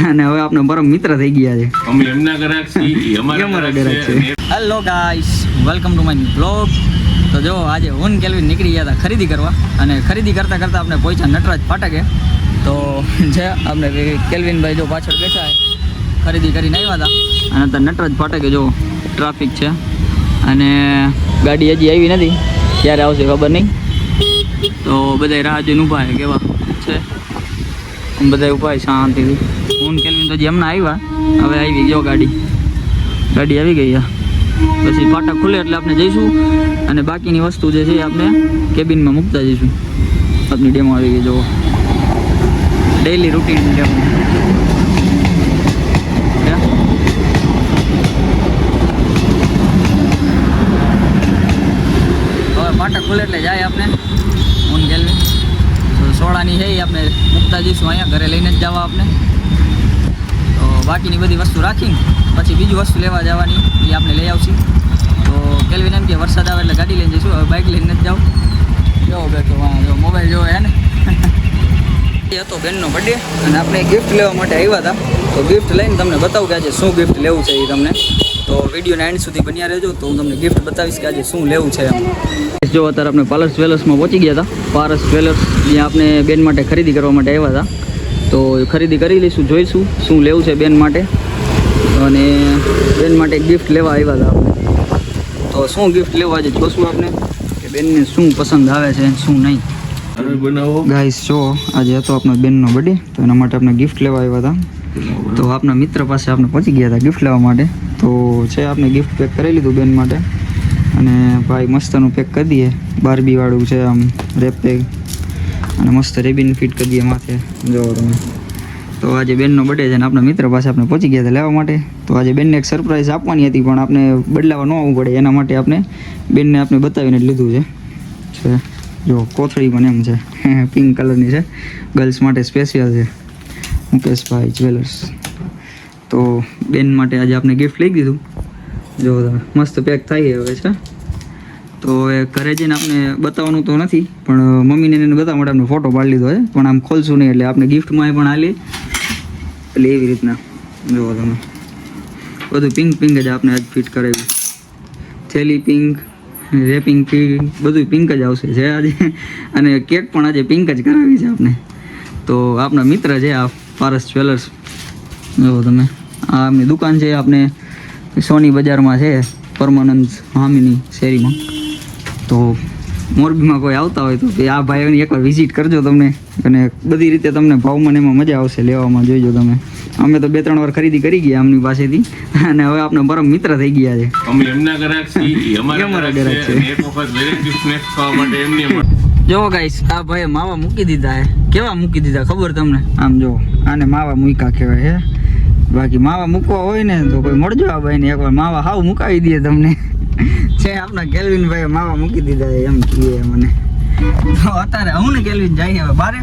અને હવે આપણે પરમ મિત્ર થઈ ગયા છે. અમે એમના ગ્રાહક છીએ, અમારા ગ્રાહક છે. Hello guys, welcome to my blog. તો જો આજે હું ને કેલ્વિન નીકળી ગયા હતા ખરીદી કરવા, અને ખરીદી કરતાં કરતાં આપણે પહોંચ્યા નટરાજ ફાટકે. તો જે આપણે કેલ્વિનભાઈ જો પાછળ બેઠા ખરીદી કરીને આવ્યા હતા, અને અત્યારે નટરાજ ફાટકે જો ટ્રાફિક છે, અને ગાડી હજી આવી નથી, ક્યારે આવશે ખબર નહીં. તો બધા રાહ જોઈને ઊભા છે, કેવા છે બધા ઊભા છે શાંતિથી. હું ને કેલ્વિન તો જે હમણાં આવ્યા, હવે આવી જો ગાડી આવી ગઈ છે. પછી ફાટક ખુલે એટલે આપણે જઈશું, અને બાકીની વસ્તુ જે છે આપણે કેબિનમાં મૂકતા જઈશું. આપની ડેમો આવી ગઈ, જો ડેઈલી રૂટીન ડેમો. હવે ફાટક ખુલે એટલે જાય આપણે હું કેલ્વિન. તો સોડાની છે એ આપણે મૂકતા જઈશું અહીંયા, ઘરે લઈને જ જવા આપણે. તો બાકીની બધી વસ્તુ રાખીને પછી બીજી વસ્તુ લેવા જવાની એ આપણે લઈ આવશું. તો કેલ્વિન એમ કે વરસાદ આવે એટલે ગાડી લઈને જઈશું, હવે બાઇક લઈને જ જાઉં. જો બેઠો જો મોબાઈલ જોવો હે ને. એ હતો બેનનો બર્થડે, અને આપણે ગિફ્ટ લેવા માટે આવ્યા હતા. તો ગિફ્ટ લઈને તમને બતાવું કે આજે શું ગિફ્ટ લેવું છે એ તમને. તો વિડીયોના એન્ડ સુધી બન્યા રહેજો, તો હું તમને ગિફ્ટ બતાવીશ કે આજે શું લેવું છે એમ. જો અત્યારે આપણે પારસ જ્વેલર્સમાં પહોંચી ગયા હતા. પારસ જ્વેલર્સ જ્યાં આપણે બેન માટે ખરીદી કરવા માટે આવ્યા હતા. તો ખરીદી કરી લઈશું, જોઈશું શું લેવું છે બેન માટે, અને બેન માટે ગિફ્ટ લેવા આવ્યા હતા આપણે. તો શું ગિફ્ટ લેવા આજે જોશું આપણે કે બેનને શું પસંદ આવે છે શું નહીં. ગાઈસ જો આજે હતો આપણા બેનનો બર્થડે, તો એના માટે આપણે ગિફ્ટ લેવા આવ્યા હતા. તો આપણા મિત્ર પાસે આપણે પહોંચી ગયા હતા ગિફ્ટ લેવા માટે. તો છે આપણે ગિફ્ટ પેક કરી લીધું બેન માટે, અને ભાઈ મસ્તનું પેક કરી દઈએ. બાર્બીવાળું છે આમ રેપ પેક, અને મસ્ત રેબિન ફિટ કરી દઈએ માથે, જોવો તમે. તો આજે બેનનો બર્થડે છે, ને આપણા મિત્ર પાસે આપણે પહોંચી ગયા હતા લેવા માટે. તો આજે બેનને એક સરપ્રાઈઝ આપવાની હતી, પણ આપણે બદલાવા ન આવવું પડે એના માટે આપણે બેનને આપણે બતાવીને જ લીધું છે. જો કોથળી પણ એમ છે, પિંક કલરની છે, ગર્લ્સ માટે સ્પેશિયલ છે, મુકેશભાઈ જ્વેલર્સ. તો બેન માટે આજે આપણે ગિફ્ટ લઈ દીધું. જો મસ્ત પેક થાય હવે છે. તો એ ઘરે જઈને આપણે બતાવવાનું તો નથી, પણ મમ્મીને એને બતાવવા માટે આપણે ફોટો પાડી લીધો છે, પણ આમ ખોલશું નહીં, એટલે આપણે ગિફ્ટમાં પણ હાલી એટલે એવી રીતના જુઓ તમે. બધું પિંક જ આપણે આજ ફિટ કરાવ્યું. થેલી પિંક, રેપિંગ પિંક, બધું પિંક જ આવશે છે આજે. અને કેક પણ આજે પિંક જ કરાવી છે આપણે. તો આપણા મિત્ર છે આ પારસ જ્વેલર્સ, જુઓ તમે. આ એમની દુકાન છે આપણે સોની બજારમાં છે, પરમાનંદ હામીની શેરીમાં. તો મોરબીમાં કોઈ આવતા હોય તો આ ભાઈઓની એકવાર વિઝિટ કરજો તમને, અને બધી રીતે તમને ભાવમાં એમાં મજા આવશે, લેવામાં જોઈજો તમે. અમે તો 2-3 વાર ખરીદી કરી ગયા આમની પાસેથી, અને હવે આપણે પરમ મિત્ર થઈ ગયા છે. અમે એમના ગ્રાહક છીએ, અમારા ગ્રાહક છે. એક વખત દરેક ગિફ્ટ ખાવા માટે એમને જો ગાઈસ આ ભાઈએ માવા મૂકી દીધા હે. કેવા મૂકી દીધા ખબર તમને? આમ જો આને માવા મૂકા કહેવાય હે. બાકી માવા મૂકવા હોય ને તો કોઈ મળજો આ ભાઈને એકવાર, માવા હાવ મુકાવી દે તમને. છે આપણા કેલ્વિનભાઈ માવા મૂકી દીધા એમ કહીએ મને. તો અત્યારે હું ને કેલ્વિન જઈએ હવે બારે.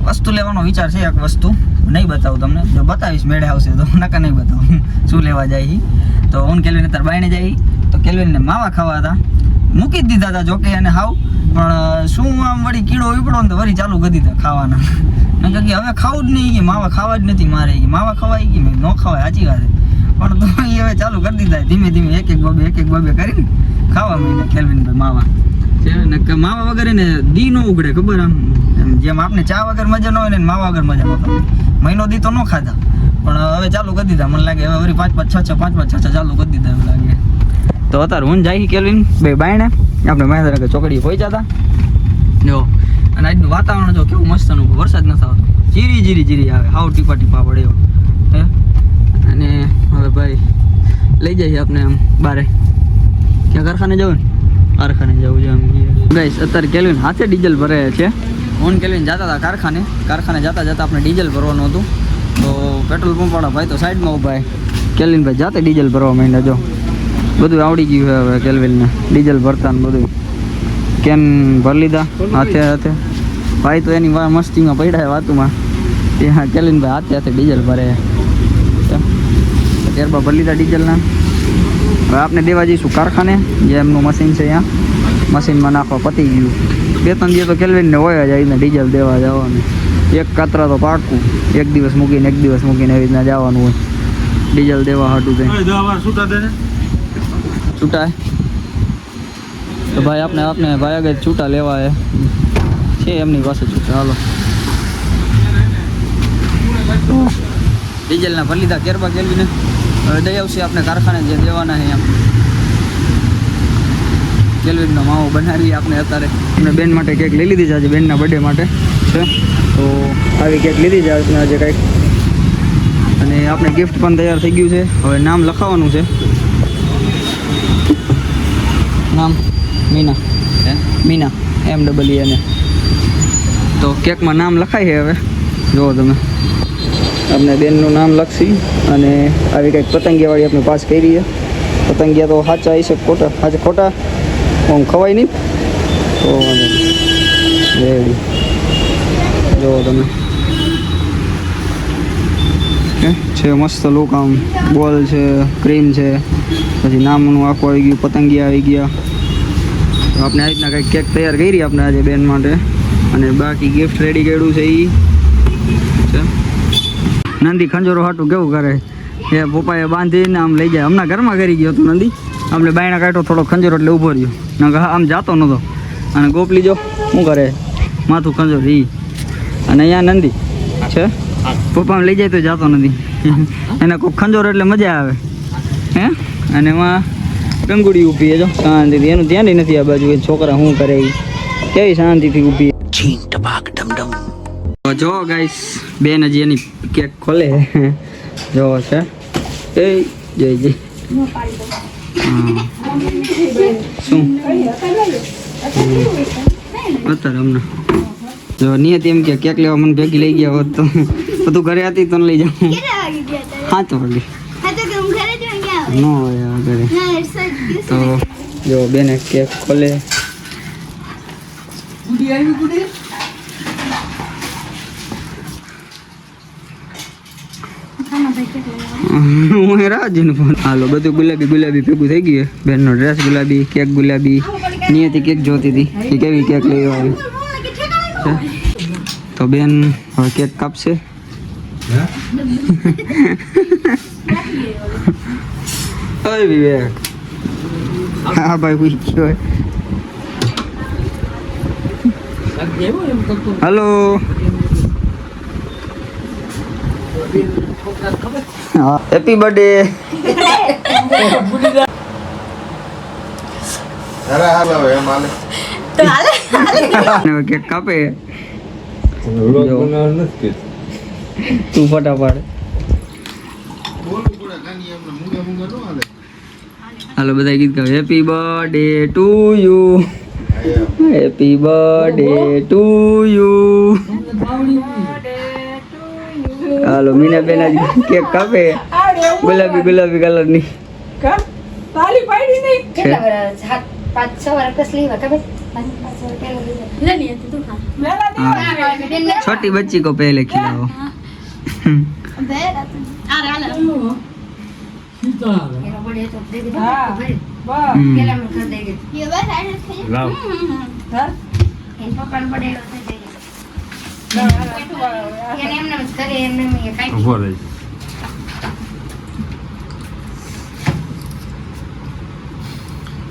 વસ્તુ લેવાનો વિચાર છે, એક વસ્તુ નહીં બતાવું તમને, જો બતાવીશ મેળે આવશે તો નકા નહીં બતાવું શું લેવા જાય. તો હું કેલ્વિન અત્યારે બાયણે જાય, તો કેલ્વિનને માવા ખાવા હતા, મૂકી જ દીધા હતા જોકે, અને હાવ પણ શું આમ વળી કીડો ઉપડો ને તો વળી ચાલુ કરી દીધા ખાવાના. કે હવે ખાવું જ નહીં, કે માવા ખાવા જ નથી મારે, માવા ખવાય કે ન ખવાય સાચી વાત, પણ તો એ હવે ચાલુ કરી દીધા ધીમે ધીમે એક એક બબે કરીને ખાવા માંડ્યા કેલ્વિનભાઈ માવા છે. ને કે માવા વગર એને દી ન ઉગડે ખબર, આમ જેમ આપણે ચા વગર મજા ન હોય ને માવા વગર મજા ન થાય. મહિનો દી તો ન ખાધા, પણ હવે ચાલુ કરી દીધા. મને લાગે હવે વળી 5-5, 6 ચાલુ કરી દીધા એમ લાગે. તો અત્યારે હું જાય કેલ્વિન ભાઈ બાયણે આપણે મહેન્દ્રનગર ચોકડીએ પહોંચ્યા હતા. જો અને આજનું વાતાવરણ જો કેવું મસ્તનું, વરસાદ નથી આવતો, જીરી આવે, હાવ ટીપા પડે એવો. અને હવે ભાઈ લઈ જઈએ આપણે આમ બારે. ક્યાં કારખાને જવું ને? કારખાને જવું છે આમ ગાઈસ. અત્યારે કેલ્વિન હાથે ડીઝલ ભરે છે. હું કેલ્વિન જતા હતા કારખાને જતા આપણે ડીઝલ ભરવાનું હતું. તો પેટ્રોલ પંપવાળા ભાઈ તો સાઈડમાં ઊભા. કેલ્વિનભાઈ જાતે ડીઝલ ભરવા માંડ્યા. જો બધું આવડી ગયું છે હવે કેલ્વિનને, ડીઝલ ભરતા ને બધું. કેન ભરી લીધા હાથે. ભાઈ તો એની મસ્તીમાં પડ્યા વાતુમાં, ત્યાં કેલ્વિનભાઈ હાથે ડીઝલ ભરે. ત્યારબાદ ભરી લીધા ડીઝલના. હવે આપણે દેવા જઈશું કારખાને, જે એમનું મશીન છે ત્યાં. મશીનમાં નાખવા પતી ગયું. 2-3 દિવસ તો કેલ્વિનને હોય જ આવીને ડીઝલ દેવા જવાનું. એક કાતરા તો પાકું, એક દિવસ મૂકીને એવી રીતના જવાનું હોય ડીઝલ દેવા હાટું થઈ છૂટા તો ભાઈ આપણે ભાઈ આગળ છૂટા લેવા છે એમની પાસે છૂટા. હાલો ડીઝલના ભરી લીધા કેરબા કેલવીને. હવે દઈ આવશે આપણે કારખાને જે દેવાના છે એમ. કેલવીનનો માવો બનાવીએ આપણે અત્યારે. અને બેન માટે કેક લઈ લીધી છે આજે, બેનના બર્થડે માટે છે તો આવી કેક લીધી છે આજે કંઈક. અને આપણે ગિફ્ટ પણ તૈયાર થઈ ગયું છે. હવે નામ લખાવવાનું છે. નામ મીના, મીના MEENA. તો કેકમાં નામ લખાય છે. હવે જુઓ તમે, આપણે બેનનું નામ લખશી અને આવી કંઈક પતંગિયાવાળી આપણે પાસ કરી છે. પતંગિયા તો સાચા હશે ખોટા, સાચા ખોટા આમ ખવાય નહીં તો રેડી. જુઓ તમે છે મસ્ત લુક, આમ બોલ છે, ક્રીમ છે, પછી નામનું આખું આવી ગયું, પતંગિયા આવી ગયા. તો આપણે આવી રીતના કંઈક કેક તૈયાર કરી આપણે આજે બેન માટે. અને બાકી ગિફ્ટ રેડી કર્યું છે એ છે. નંદી ખંજોરો હાટું કેવું કરે એ પપ્પાએ બાંધીને આમ લઈ જાય. હમણાં ઘરમાં કરી ગયો હતું નંદી, આપણે બાયણા કાઢો થોડો ખંજોરો એટલે ઊભો રહ્યો, આમ જાતો નહોતો. અને ગોપલી જો શું કરે, માથું ખંજોર એ. અને અહીંયા નંદી છે, પપ્પા લઈ જાય તો જાતો નથી. એને કોઈ ખંજોર એટલે મજા આવે હે. અને એમાં ગંગુડી ઊભી છે જો શાંતિથી, એનું ધ્યાન નથી આ બાજુ. એ છોકરા શું કરે એ કેવી શાંતિથી ઊભી. જો ગાઈસ બેન હજી એની કેક ખોલે જો છે. એ જય જય શું અત્યારે હમણાં જો નિયત એમ કે કેક લેવા મને ભેગી લઈ ગયા હોત તો બધું ઘરે હતી તો લઈ જાઉં. 7 વાગે નો હોય ઘરે. તો જો બેને કેક ખોલે. હું રાજન ફોન. હાલો બધું ગુલાબી ભેગું થઈ ગયું. બેનનો ડ્રેસ ગુલાબી, કેક ગુલાબી. નિયતિ કેક જોતી હતી કે કેવી કેક લઈ આવી. તો બેન હવે કેક કાપશે. ઓય વિવેક, હા ભાઈ પૂછ ગયો. Hello happy birthday. કેક કાપે તું ફટાફટ. હાલો બધા ગીત ગાવ. Happy birthday to you, happy birthday to you. હાલો મીના બેન આજ કેક કાપે ગુલાબી કલર ની. छोटी बच्ची को पहले खिलाओ.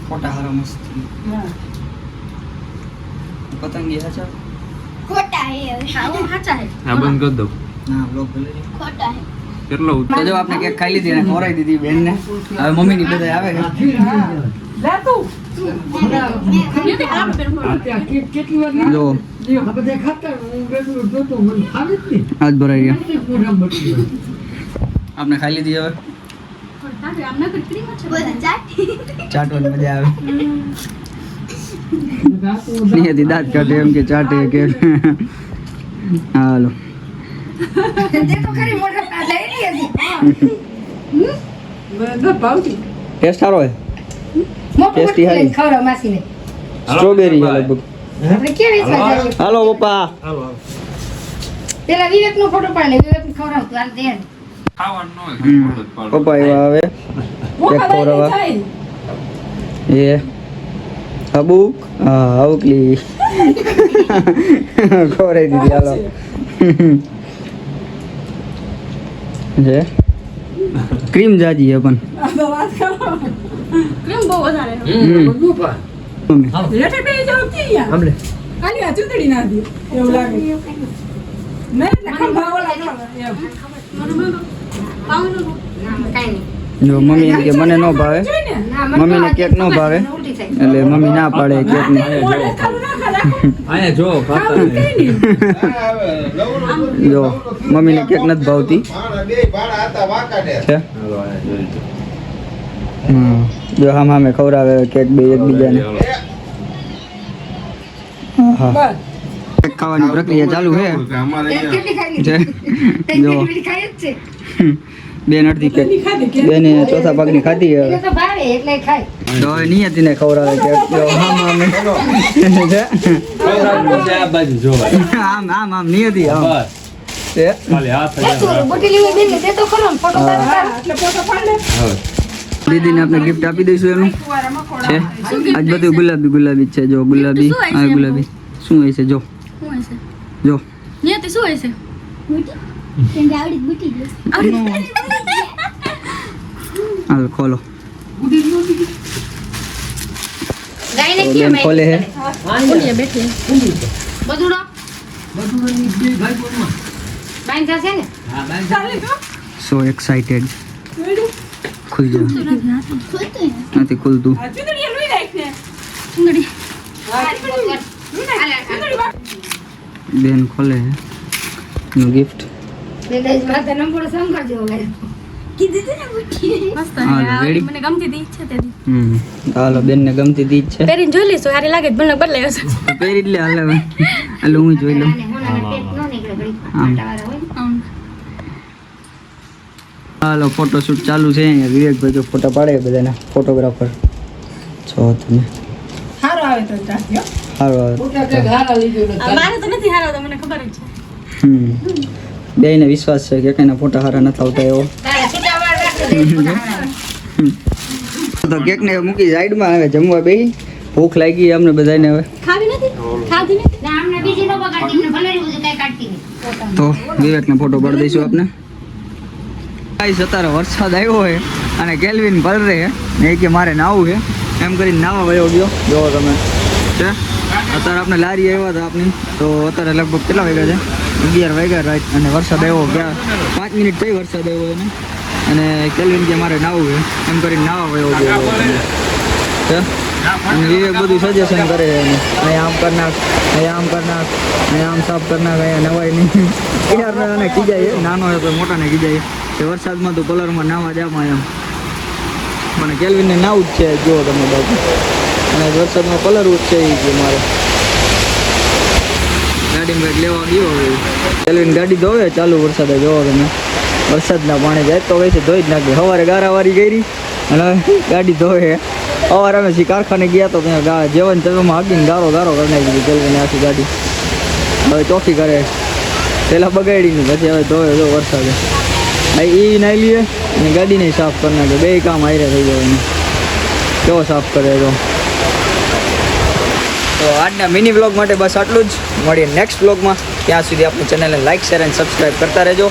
खोटा हरा मस्त पतंगी है खोटा है हां वो हाचा है આ બંધ કરી દો. ના બ્લોક ભલે खोटा है કેટલો તો જો આપણે કેક ખાઈ લીધી અને ખવડાવી દીધી બેન ને. હવે મમ્મી ની બધા આવે લે તું જો હાથ ભરાઈ ગયા. આપણે ખાઈ લીધી. હવે ચાટવાની મજા આવે. નિયતિ દાંત કાઢે એમ કે ચાટે કે. હાલો ટેસ્ટ સારો હે. ટેસ્ટી હારી સ્ટ્રોબેરી લગભગ. હાલો પપ્પા. પેલા વિવેક નો ફોટો પાડ લે. વિવેક ને ખવડાવ તું આ દે. ખાવાનું ન હોય પપ્પા એવા આવે કેક ખવડાવવા. એ અબુક હા અવકલી ખવડાવી દીધી. હાલો છે ક્રીમ જાજી હે પણ આ તો વાત કરો કેમ બહુ વધારે મમ્મી લેટે બે જાવ કે યાર હમણે ખાલી આ ચૂંટણી ના દે એવું લાગે નહીં એટલે ખંભા ઓલા એમ કાંઈ નહીં. જો મમ્મી એમ કે મને ન ભાવે જોઈને ના, મને મમ્મીને તો કેક ન ભાવે ઉલટી થાય. એટલે મમ્મી ના પાડે કેક ની મોઢે ખાલું ના ખાલા અહીંયા જો ખાવું કઈ નહીં જો મમ્મીને કેક નથી ભાવતી છે જો હામ હામે ખવડાવે કેક બે એકબીજાને હા બસ કેક ખાવાની પ્રક્રિયા ચાલુ છે એક કેટલી ખાઈ છે લીધી? જો એક કેટલી ખાઈ જ છે. બેન અડધી કેક ની ખાધી કે બેને ચોથા ભાગની ખાધી એને હવે તો ભાવે એટલે ખાય. તો હવે નિયતિને ખવડાવે કેક જો હામ હામે છે આ બાજુ જોવાય આમ આમ આમ નિયતિ આમ બસ છે ખાલી હાથ એ તું બોટી લેવી બેન ને તે તો ખરો ને, ફોટો તારો તારો. એટલે ફોટો પાડ લે હવે દીદીને આપણે ગિફ્ટ આપી દઈશું એનું છે આજ બધું ગુલાબી ગુલાબી જ છે જો ગુલાબી શું હોય છે આ એમાં? ગુલાબી શું હોય છે જો શું હોય છે જો નિયતિ શું હોય છે હાલ ખોલો ગાયને તો કેમ બેન ખોલે હે ઓલી બેઠી બધું નો બાઈન જશે ને ચાલે તો સો એક્સાઇટેડ જોઈડું ખુલ જા નથી ખુલતું આ ચૂંટણી લઈ રાખ ને સુંદરી બેન ખોલે હે નું ગિફ્ટ માતા નંબર સંકર જેવો લાગે. મસ્ત હાલો, આ ready? મને ગમતી હતી છે તે હાલો બેનને ગમતી દી જ છે પહેરીને જોઈ લઈશું હારી લાગે તો મને બદલાયો છે તો પહેરી જ લે હાલ હવે હાલો હું જોઈ લઉં અને હોનાના પેટ નો નીકળે ઘડી આમ. આટાવાળા હોય ને. હાલો ફોટોશૂટ ચાલુ છે અહીંયા વિવેકભાઈ જો ફોટા પાડે બધાના ફોટોગ્રાફર છો તમે સારો આવે તો ચાલજો સારું આવે મારે તો નથી હારો તો મને ખબર જ છે બેયને વિશ્વાસ છે કે કઈના ફોટા સારા નથી આવતા એવો તારા છૂટાવાળા રાખી દે, છૂટાવાળા. તો કેક ને મૂકી સાઈડમાં હવે જમવા બેહી ભૂખ લાગી અમને બધાને હવે ખાવી નથી ખાધી નથી ના, અમને બીજી નો બગાડતી, અમને ભલે બધું કઈ કાઢતી નહીં. પોતાનું. તો વિવેકને ફોટો પાડી દઈશું આપને ગાઈસ અત્યારે વરસાદ આવ્યો છે અને કેલ્વિન પલરે છે ને એ કે મારે નાવું છે એમ કરીને નાવા વયો ગયો જોવો તમે છે અત્યારે આપણે લારી આવ્યા હતા આપની તો અત્યારે લગભગ કેટલા વાગ્યા છે 11 વાગ્યા રાત અને વરસાદ આવ્યો ક્યાં 5 મિનિટ થઈ વરસાદ આવ્યો એને અને કેલ્વિન કે મારે નાવું છે એમ કરીને નાવા વયો ગયો છે અને વિવેક બધું સજેશન કરે છે એને અહીંયા આમ કર નાખ અહીંયા આમ કર નાખ અહીંયા આમ સાફ કર નાખ અહીંયા નવાય નહીં યાર અને ખીજાય નાનો હોય તો મોટાને ખીજાય કે વરસાદમાં તો કલરમાં નાવા જામાં એમ મને કેલ્વિનને નાવું જ છે જુઓ તમે બાજુ અને વરસાદમાં કલરવું જ છે એ કે મારે ગાડીમાં કંઈક લેવા ગયો હવે કેલ્વિન ગાડી ધોવે ચાલુ વરસાદે જોવો તમે વરસાદના પાણી જાય તો વૈસે ધોઈ જ નાખી સવારે ગારાવારી કરી અને હવે ગાડી ધોવે સવારે અમે જે કારખાને ગયા તો ત્યાં જેવન તેવામાં હાકીને ગારો કરી નાખી દીધી કેલ્વિને આખી ગાડી હવે ચોખ્ખી કરે પહેલાં બગાડીને પછી હવે ધોવે જો વરસાદે એ નાઈ લઈએ અને ગાડીને સાફ કરી નાખે બે કામ હારે થઈ જાય એને કેવો સાફ કરે તો આજના મિની વ્લોગ માટે બસ આટલું જ મળીએ નેક્સ્ટ વ્લોગમાં ત્યાં સુધી આપણી ચેનલને લાઇક શેર અને સબસ્ક્રાઈબ કરતા રહેજો